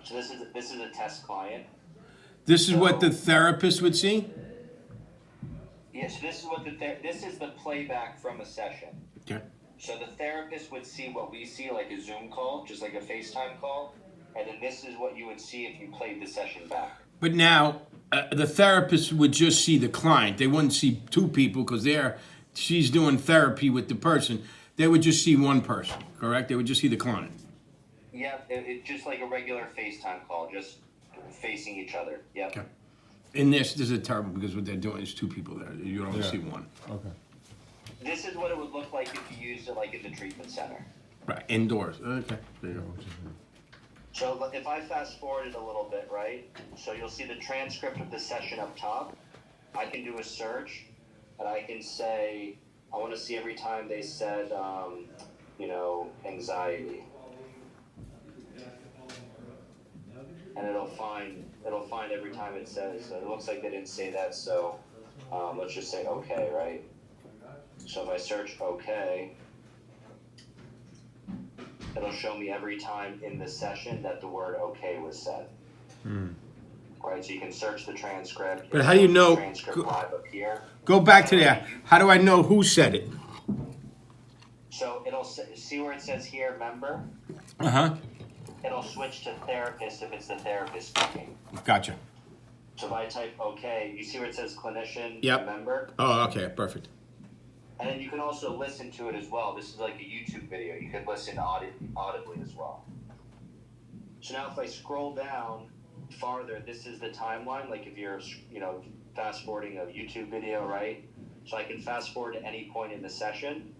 So this is a test client. This is what the therapist would see? Yeah, so this is what this is the playback from a session. Okay. So the therapist would see what we see, like a Zoom call, just like a FaceTime call, and then this is what you would see if you played the session back. But now, the therapist would just see the client. They wouldn't see two people because she's doing therapy with the person. They would just see one person, correct? They would just see the client. Yeah, it's just like a regular FaceTime call, just facing each other. Yep. Okay. In this is terrible because what they're doing is two people there. You only see one. Okay. This is what it would look like if you used it like in the treatment center. Right, indoors. Okay, there you go. So if I fast forward it a little bit, right? So you'll see the transcript of the session up top. I can do a search, and I can say, I want to see every time they said, anxiety. And it'll find every time it says, it looks like they didn't say that, so let's just say okay, right? So if I search okay, it'll show me every time in the session that the word okay was said. Right, so you can search the transcript. But how do you know? Transcript live up here. Go back to that. How do I know who said it? So it'll see where it says here, member? Uh-huh. It'll switch to therapist if it's the therapist speaking. Gotcha. So if I type okay, you see where it says clinician, Yep. member? Oh, okay, perfect. And then you can also listen to it as well. This is like a YouTube video. You can listen audibly as well. So now if I scroll down farther, this is the timeline. Like if you're, fast forwarding a YouTube video, right? So I can fast forward to any point in the session.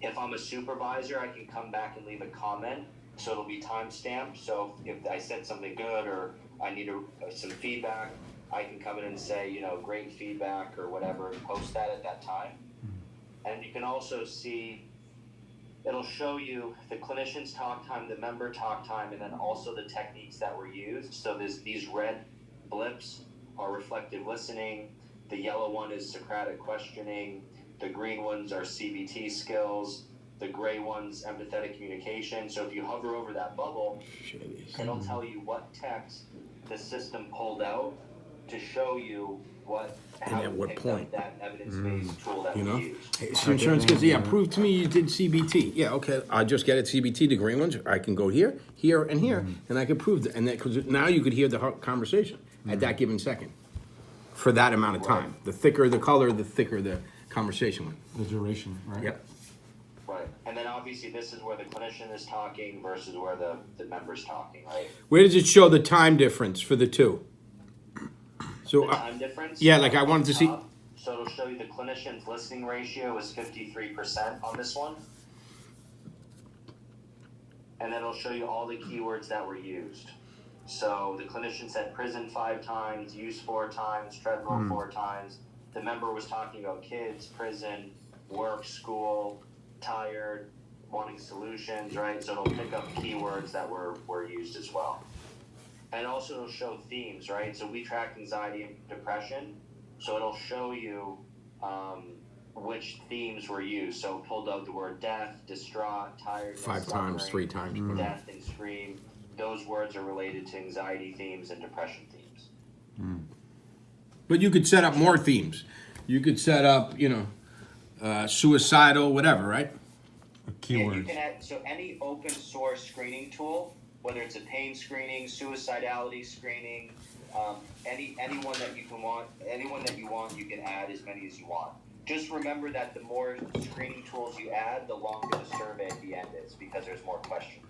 If I'm a supervisor, I can come back and leave a comment. So it'll be timestamped. So if I said something good or I need some feedback, I can come in and say, great feedback or whatever, and post that at that time. And you can also see, it'll show you the clinician's talk time, the member talk time, and then also the techniques that were used. So these red blips are reflective listening. The yellow one is Socratic questioning. The green ones are CBT skills. The gray one's empathetic communication. So if you hover over that bubble, it'll tell you what text the system pulled out to show you how at what point that evidence-based tool that we use. Hey, so insurance goes, yeah, prove to me you did CBT. Yeah, okay, I just get it CBT, the green ones. I can go here, here, and here, and I can prove that. And because now you could hear the conversation at that given second for that amount of time. The thicker the color, the thicker the conversation went. The duration, right? Yep. Right. And then obviously this is where the clinician is talking versus where the member's talking, right? Where does it show the time difference for the two? So, The time difference? yeah, like I wanted to see. So it'll show you the clinician's listening ratio is 53% on this one. And then it'll show you all the keywords that were used. So the clinician said prison 5 times, use 4 times, treadmill 4 times. The member was talking about kids, prison, work, school, tired, wanting solutions, right? So it'll pick up keywords that were used as well. And also it'll show themes, right? So we track anxiety and depression. So it'll show you which themes were used. So it pulled out the word death, distraught, tiredness, 5 times, 3 times. death and scream. Those words are related to anxiety themes and depression themes. But you could set up more themes. You could set up, suicidal, whatever, right? Yeah, you Keywords. can add, so any open source screening tool, whether it's a pain screening, suicidality screening, anyone that you want, you can add as many as you want. Just remember that the more screening tools you add, the longer the survey at the end is because there's more questions.